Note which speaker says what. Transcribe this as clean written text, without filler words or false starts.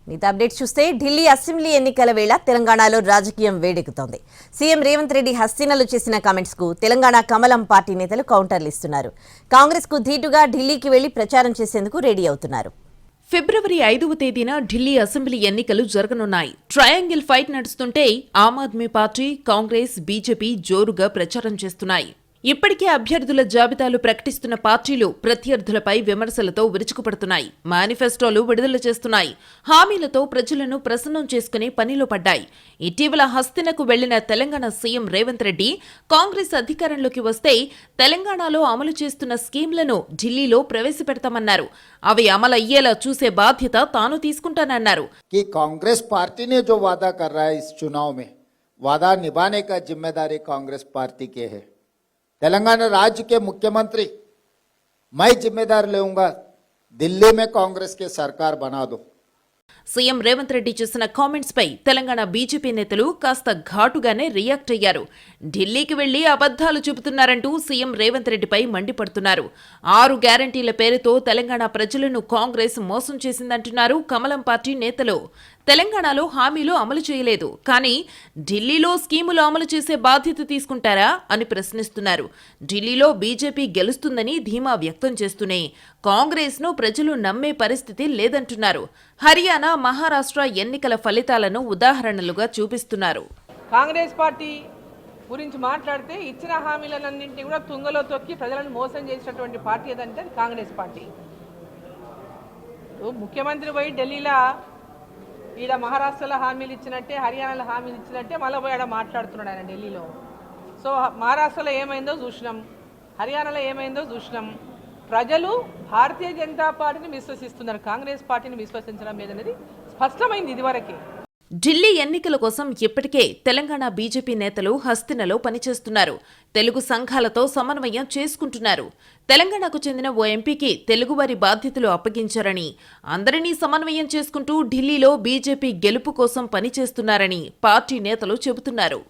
Speaker 1: మిగతా అప్డేట్స్ చూస్తే ఢిల్లీ అసెంబ్లీ ఎన్నికల వేళ తెలంగాణలో రాజకీయం వేడెక్కుతోంది. సీఎం రేవంత్ రెడ్డి హస్తినలు చేసిన కామెంట్స్ కు తెలంగాణ కమలం పార్టీ నేతలు కౌంటర్లు ఇస్తున్నారు. కాంగ్రెస్ కు ధీటుగా ఢిల్లీకి వెళ్లి ప్రచారం చేసేందుకు రెడీ అవుతున్నారు.
Speaker 2: ఫిబ్రవరి 5వ తేదీన ఢిల్లీ అసెంబ్లీ ఎన్నికలు జరగనున్నాయి. ట్రయాంగిల్ ఫైట్ నడుస్తుంటే ఆమ్ ఆద్మీ పార్టీ, కాంగ్రెస్, బీజేపీ జోరుగా ప్రచారం చేస్తున్నాయి. ఇప్పటికే అభ్యర్థుల జాబితాలు ప్రకటిస్తున్న పార్టీలు ప్రత్యర్థులపై విమర్శలతో విరుచుకుపడుతున్నాయి. మేనిఫెస్టోలు విడుదల చేస్తున్నాయి. హామీలతో ప్రజలను ప్రసన్నం చేసుకునే పనిలో పడ్డాయి. ఇటీవల హస్తినకు వెళ్లిన తెలంగాణ సీఎం రేవంత్ రెడ్డి కాంగ్రెస్ అధికారంలోకి వస్తే తెలంగాణలో అమలు చేస్తున్న స్కీంలను ఢిల్లీలో ప్రవేశపెడతామన్నారు. అవి అమలయ్యేలా చూసే బాధ్యత తాను తీసుకుంటానన్నారు.
Speaker 3: కాంగ్రెస్ పార్టీనే जो वादा कर रहा है इस चुनाव में, वादा निभाने का जिम्मेदारी कांग्रेस पार्टी के है। तेलंगाना राज्य के मुख्यमंत्री मैं जिम्मेदार लूंगा, दिल्ली में कांग्रेस की सरकार बना दो।
Speaker 2: సీఎం రేవంత్ రెడ్డి చేసిన కామెంట్స్ పై తెలంగాణ బీజేపీ నేతలు కాస్త ఘాటుగానే రియాక్ట్ అయ్యారు. ఢిల్లీకి వెళ్లి అబద్ధాలు చెబుతున్నారంటూ సీఎం రేవంత్ రెడ్డిపై మండిపడుతున్నారు. 6 గ్యారంటీల పేరుతో తెలంగాణ ప్రజలను కాంగ్రెస్ మోసం చేసిందంటున్నారు కమలం పార్టీ నేతలు. తెలంగాణలో హామీలు అమలు చేయలేదు, కానీ ఢిల్లీలో స్కీములు అమలు చేసే బాధ్యత తీసుకుంటారా అని ప్రశ్నిస్తున్నారు. ఢిల్లీలో బీజేపీ గెలుస్తుందని ధీమా వ్యక్తం చేస్తూనే కాంగ్రెస్ ను ప్రజలు నమ్మే పరిస్థితి లేదంటున్నారు. హర్యానా, మహారాష్ట్ర ఎన్నికల ఫలితాలను ఉదాహరణలుగా చూపిస్తున్నారు.
Speaker 4: కాంగ్రెస్ పార్టీ గురించి మాట్లాడితే ఇచ్చిన హామీలన్నింటినీ కూడా తుంగలో తొక్కి ప్రజలను మోసం చేసినటువంటి పార్టీ ఏదంటే అది కాంగ్రెస్ పార్టీ. ముఖ్యమంత్రి పోయి ఢిల్లీలో ఈడ మహారాష్ట్రలో హామీలు ఇచ్చినట్టే, హర్యానాలో హామీలు ఇచ్చినట్టే మళ్ళీ పోయి ఆడ మాట్లాడుతున్నాడు ఆయన ఢిల్లీలో. సో మహారాష్ట్రలో ఏమైందో చూసినాం, హర్యానాలో ఏమైందో చూసినాం. ప్రజలు భారతీయ జనతా పార్టీని విశ్వసిస్తున్నారు, కాంగ్రెస్ పార్టీని విశ్వసించడం లేదనేది స్పష్టమైంది ఇదివరకే.
Speaker 2: ఢిల్లీ ఎన్నికల కోసం ఇప్పటికే తెలంగాణ బీజేపీ నేతలు హస్తినలో పనిచేస్తున్నారు. తెలుగు సంఘాలతో సమన్వయం చేసుకుంటున్నారు. తెలంగాణకు చెందిన ఓ ఎంపీకి తెలుగువారి బాధ్యతలు అప్పగించారని, అందరినీ సమన్వయం చేసుకుంటూ ఢిల్లీలో బీజేపీ గెలుపు కోసం పనిచేస్తున్నారని పార్టీ నేతలు చెబుతున్నారు.